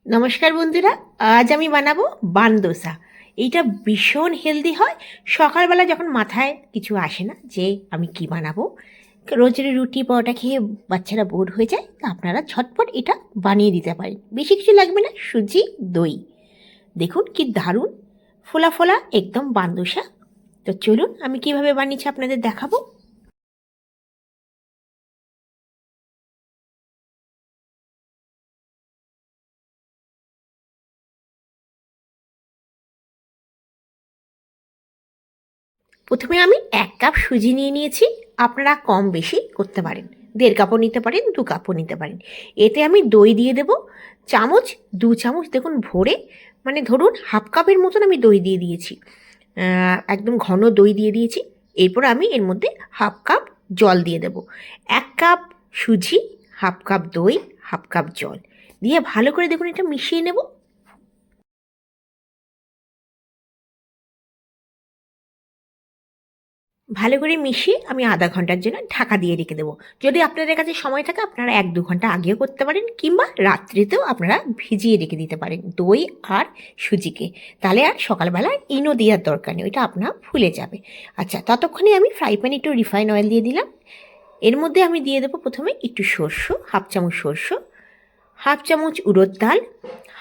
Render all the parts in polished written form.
নমস্কার বন্ধুরা, আজ আমি বানাবো বান দোসা। এইটা ভীষণ হেলদি হয়। সকালবেলা যখন মাথায় কিছু আসে না যে আমি কি বানাবো, রোজের রুটি পরোটা খেয়ে বাচ্চারা বোর হয়ে যায়, তো আপনারা ঝটপট এটা বানিয়ে দিতে পারেন। বেশি কিছু লাগবে না, সুজি, দই। দেখুন কি দারুণ ফোলা ফোলা একদম বান দোসা। তো চলুন আমি কিভাবে বানিয়েছি আপনাদের দেখাবো। প্রথমে আমি 1 কাপ সুজি নিয়ে নিয়েছি। আপনারা কম বেশি করতে পারেন, 1.5 কাপও নিতে পারেন, 2 কাপও নিতে পারেন। এতে আমি দই দিয়ে দেব চামচ, 2 চামচ দেখুন ভরে, মানে ধরুন 1/2 কাপের মতন আমি দই দিয়ে দিয়েছি। একদম ঘন দই দিয়ে দিয়েছি। এরপর আমি এর মধ্যে 1/2 কাপ জল দিয়ে দেব। 1 কাপ সুজি, 1/2 কাপ দই, 1/2 কাপ জল দিয়ে ভালো করে দেখুন এটা মিশিয়ে নেব। ভালো করে মিশিয়ে আমি আধা ঘন্টার জন্য ঢাকা দিয়ে রেখে দেবো। যদি আপনাদের কাছে সময় থাকে আপনারা 1-2 ঘন্টা আগেও করতে পারেন, কিংবা রাত্রিতেও আপনারা ভিজিয়ে রেখে দিতে পারেন দই আর সুজিকে। তাহলে আর সকালবেলা ইনো দেওয়ার দরকার নেই, ওইটা আপনার ফুলে যাবে। আচ্ছা, ততক্ষণে আমি ফ্রাই প্যানে একটু রিফাইন অয়েল দিয়ে দিলাম। এর মধ্যে আমি দিয়ে দেবো প্রথমে একটু সর্ষ, 1/2 চামচ সর্ষ, 1/2 চামচ উড়দ ডাল,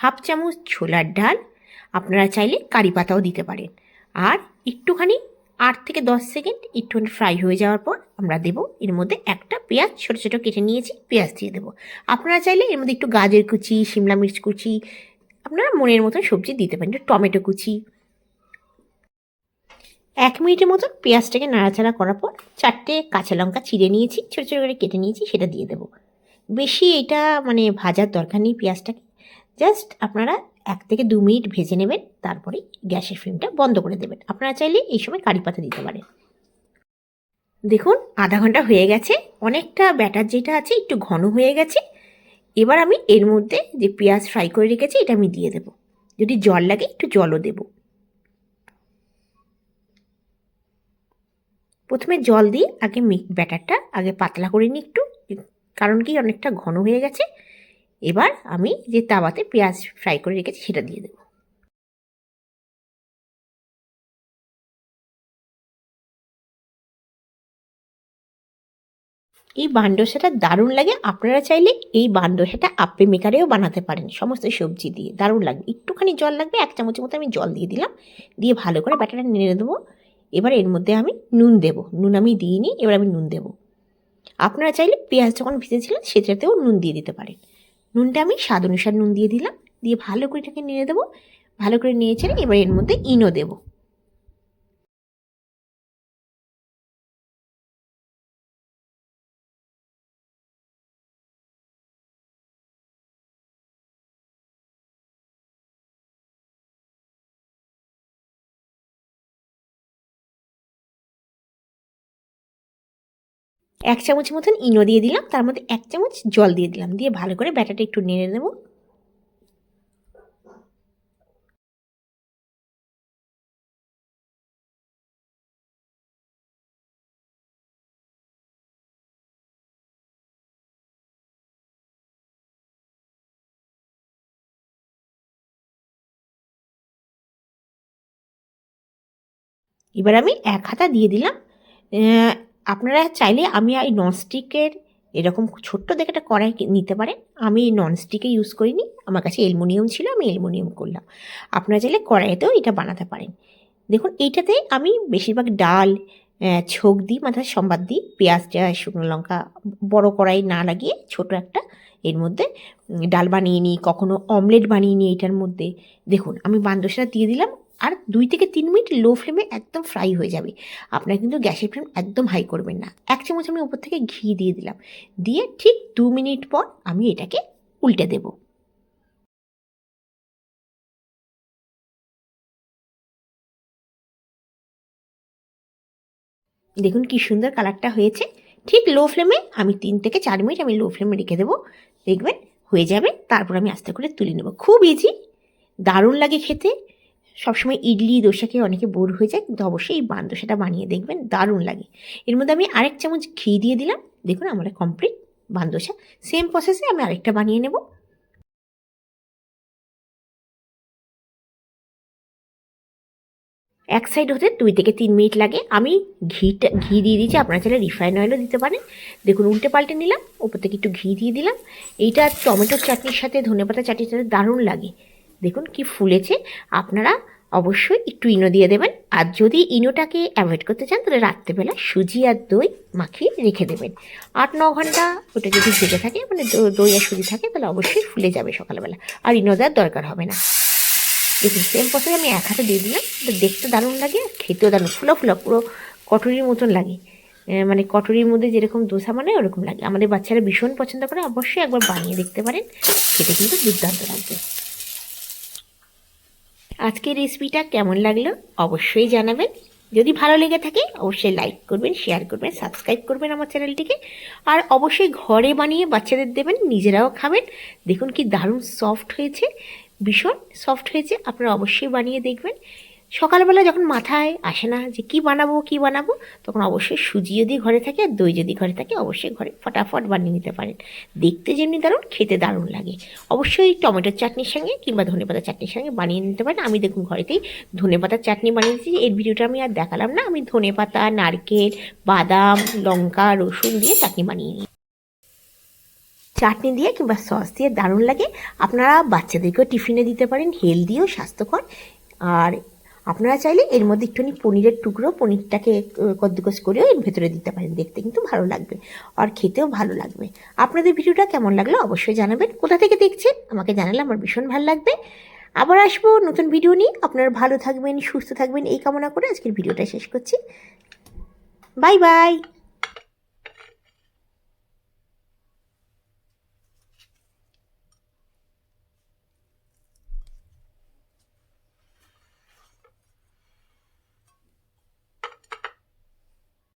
1/2 চামচ ছোলার ডাল। আপনারা চাইলে কারি পাতাও দিতে পারেন। আর একটুখানি 8 থেকে 10 সেকেন্ড একটুখানি ফ্রাই হয়ে যাওয়ার পর আমরা দেবো এর মধ্যে একটা পেঁয়াজ, ছোটো ছোটো কেটে নিয়েছি, পেঁয়াজ দিয়ে দেবো। আপনারা চাইলে এর মধ্যে একটু গাজর কুচি, শিমলা মির্চ কুচি, আপনারা মনের মতো সবজি দিতে পারেন, একটু টমেটো কুচি। 1 মিনিটের মতন পেঁয়াজটাকে নাড়াচাড়া করার পর 4টে কাঁচা লঙ্কা চিড়ে নিয়েছি, ছোটো ছোটো করে কেটে নিয়েছি, সেটা দিয়ে দেবো। বেশি এটা মানে ভাজার দরকার নেই পেঁয়াজটাকে, জাস্ট আপনারা 1 থেকে 2 মিনিট ভেজে নেবেন, তারপরে গ্যাসের ফ্লেমটা বন্ধ করে দেবেন। আপনারা চাইলে এই সময় কারি পাতা দিতে পারেন। দেখুন আধা ঘন্টা হয়ে গেছে, অনেকটা ব্যাটার যেটা আছে একটু ঘন হয়ে গেছে। এবার আমি এর মধ্যে যে পেঁয়াজ ফ্রাই করে রেখেছি এটা আমি দিয়ে দেবো। যদি জল লাগে একটু জলও দেবো। প্রথমে জল দিয়ে আগে ব্যাটারটা আগে পাতলা করে নিই একটু, কারণ কি অনেকটা ঘন হয়ে গেছে। এবার আমি যে তাওয়াতে পেঁয়াজ ফ্রাই করে রেখেছি সেটা দিয়ে দেবো। এই বানডোসাটা দারুণ লাগে। আপনারা চাইলে এই বানডোসাটা আপ্পে মেকারেও বানাতে পারেন, সমস্ত সবজি দিয়ে দারুণ লাগবে। একটুখানি জল লাগবে, 1 চামচের মতো আমি জল দিয়ে দিলাম, দিয়ে ভালো করে ব্যাটারটা নেড়ে দেবো। এবার এর মধ্যে আমি নুন দেবো, নুন আমি দিইনি, এবার আমি নুন দেবো। আপনারা চাইলে পেঁয়াজ যখন ভেজেছিলেন সেটাতেও নুন দিয়ে দিতে পারেন। নুনটা আমি স্বাদ অনুসার নুন দিয়ে দিলাম, দিয়ে ভালো করে এটাকে নেড়ে দেবো। ভালো করে নেড়ে চেড়ে এবার এর মধ্যে ইনো দেবো। এক চামচের মতন ইনো দিয়ে দিলাম, তার মধ্যে 1 চামচ জল দিয়ে দিলাম, দিয়ে ভালো করে ব্যাটারটা একটু নেড়ে দেবো। এবার আমি 1 হাতা দিয়ে দিলাম। আহ, আপনারা চাইলে আমি এই ননস্টিকের এরকম ছোট্ট দেখে একটা কড়াই নিতে পারেন। আমি ননস্টিকে ইউজ করিনি, আমার কাছে অ্যালুমিনিয়াম ছিল, আমি অ্যালুমিনিয়াম করলাম। আপনারা চাইলে কড়াইতেও এটা বানাতে পারেন। দেখুন এইটাতে আমি বেশিরভাগ ডাল ছোক দিই, মাথায় সম্বাদ দিই, পেঁয়াজটা শুকনো লঙ্কা বড় কড়াই না লাগিয়ে ছোট একটা এর মধ্যে ডাল বানিয়ে নিই, কখনো অমলেট বানিয়ে নিই এইটার মধ্যে। দেখুন আমি বান্দোসটা দিয়ে দিলাম, আর 2 থেকে 3 মিনিট লো ফ্লেমে একদম ফ্রাই হয়ে যাবে। আপনারা কিন্তু গ্যাসের ফ্লেম একদম হাই করবেন না। 1 চামচ আমি উপর থেকে ঘি দিয়ে দিলাম, দিয়ে ঠিক 2 মিনিট পর আমি এটাকে উল্টে দেবো। দেখুন কি সুন্দর কালারটা হয়েছে। ঠিক লো ফ্লেমে আমি 3 থেকে 4 মিনিট আমি লো ফ্লেমে রেখে দেবো, দেখবেন হয়ে যাবে। তারপর আমি আস্তে করে তুলে নেবো। খুব ইজি, দারুণ লাগে খেতে। সবসময় ইডলি দোসা খেয়ে অনেকে বোর হয়ে যায়, কিন্তু অবশ্যই এই বান দোসাটা বানিয়ে দেখবেন, দারুণ লাগে। এর মধ্যে আমি আরেক চামচ ঘি দিয়ে দিলাম। দেখুন আমার কমপ্লিট বান দোসা। সেম প্রসেসে আমি আরেকটা বানিয়ে নেব। এক সাইড হতে 2 থেকে 3 মিনিট লাগে। আমি ঘি দিয়ে দিয়েছি, আপনারা চাইলে রিফাইন অয়েলও দিতে পারেন। দেখুন উল্টে পাল্টে নিলাম, ওপর থেকে একটু ঘি দিয়ে দিলাম। এইটা টমেটোর চাটনির সাথে, ধনেপাতা চাটনির সাথে দারুণ লাগে। দেখুন কি ফুলেছে। আপনারা অবশ্যই একটু ইনো দিয়ে দেবেন। আর যদি ইনোটাকে অ্যাভয়েড করতে চান তাহলে রাত্রেবেলা সুজি আর দই মাখিয়ে রেখে দেবেন। 8-9 ঘন্টা ওটা যদি জেগে থাকে, মানে দই আর সুজি থাকে, তাহলে অবশ্যই ফুলে যাবে সকালবেলা, আর ইনো দেওয়ার দরকার হবে না। দেখুন সেম প্রসেস আমি এক হাতে দিয়ে দিলাম। এটা দেখতে দারুণ লাগে, খেতেও দারুণ, ফুলো ফুলো, পুরো কটুরির মতন লাগে। মানে কটুরির মধ্যে যেরকম দোসা মানে ওরকম লাগে। আমাদের বাচ্চারা ভীষণ পছন্দ করে, অবশ্যই একবার বানিয়ে দেখতে পারেন, খেতে কিন্তু দুর্দান্ত লাগবে। আজকের রেসিপিটা কেমন লাগলো অবশ্যই জানাবেন। যদি ভালো লেগে থাকে অবশ্যই লাইক করবেন, শেয়ার করবেন, সাবস্ক্রাইব করবেন আমার চ্যানেলটিকে। আর অবশ্যই ঘরে বানিয়ে বাচ্চাদের দেবেন, নিজেরাও খাবেন। দেখুন কি দারুণ সফট হয়েছে, ভীষণ সফট হয়েছে। আপনারা অবশ্যই বানিয়ে দেখবেন। সকালবেলা যখন মাথায় আসে না যে কী বানাবো কী বানাবো, তখন অবশ্যই সুজি যদি ঘরে থাকে আর দই যদি ঘরে থাকে, অবশ্যই ঘরে ফটাফট বানিয়ে নিতে পারেন। দেখতে যেমনি দারুণ, খেতে দারুণ লাগে। অবশ্যই টমেটোর চাটনির সঙ্গে কিংবা ধনেপাতার চাটনির সঙ্গে বানিয়ে নিতে পারেন। আমি দেখুন ঘরেতেই ধনেপাতার চাটনি বানিয়েছি। এর ভিডিওটা আমি আর দেখালাম না। আমি ধনেপাতা, নারকেল, বাদাম, লঙ্কা, রসুন দিয়ে চাটনি বানিয়ে নিই। চাটনি দিয়ে কিংবা সস দিয়ে দারুণ লাগে। আপনারা বাচ্চাদেরকেও টিফিনে দিতে পারেন, হেলদিও, স্বাস্থ্যকর। আর আপনারা চাইলে এর মধ্যে একটুখানি পনিরের টুকরো, পনিরটাকে কদ্দুকস করেও এর ভেতরে দিতে পারেন। দেখতে কিন্তু ভালো লাগবে আর খেতেও ভালো লাগবে। আপনাদের ভিডিওটা কেমন লাগলো অবশ্যই জানাবেন। কোথা থেকে দেখছেন আমাকে জানালে আমার ভীষণ ভালো লাগবে। আবার আসবো নতুন ভিডিও নিয়ে। আপনারা ভালো থাকবেন, সুস্থ থাকবেন এই কামনা করে আজকের ভিডিওটা শেষ করছি। Bye bye.